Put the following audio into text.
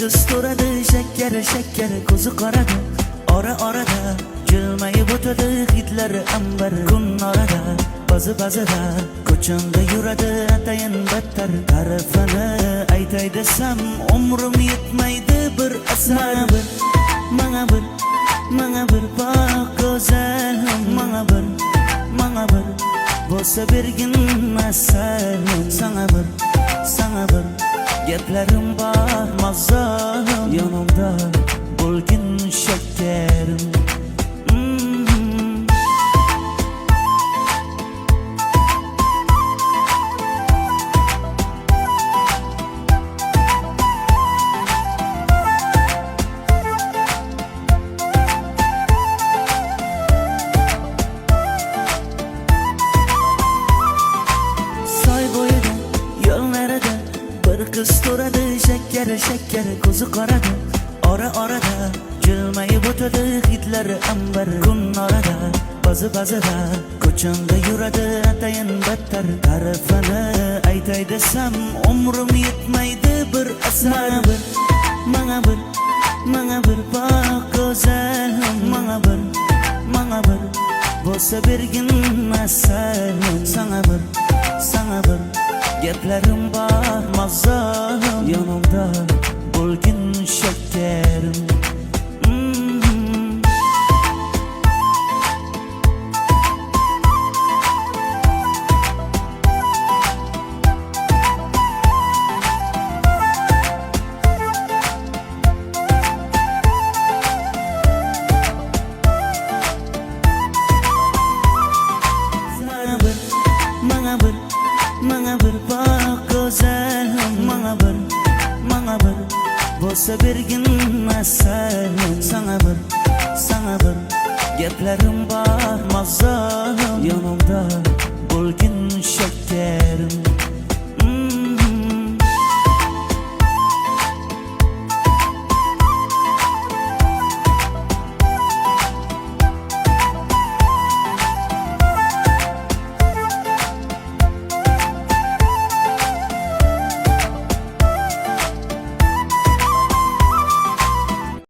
kız so'radi shakkari shakkari ko'zi qoradi ora-orada jilmayib o'tadi hidlari ambar kun orada bazida ko'chamda yuradi atayin battar tarafini aytay desam umrim yetmaydi bir asar manga bir bak go'zal manga bir bo'lsa bergin masal sana bir gaplarim bor mazam yonimda bo'lgin shakkarim. Kız so'radi shakkari ko'zi qoradi ora-orada jilmayib o'tadi hidlari ambar kun orada bazida ko'chamda yuradi atayin battar tarafini aytay desam umrim yetmaydi bir asar manga bir bak go'zal manga bir bo'lsa bergin masal sana bir gaplarim bor mazam yonimda bo'lgin shakkarim. Manga bir bak go'zal manga bir bo'lsa bergin masal sana bir gaplarim bor mazam yonimda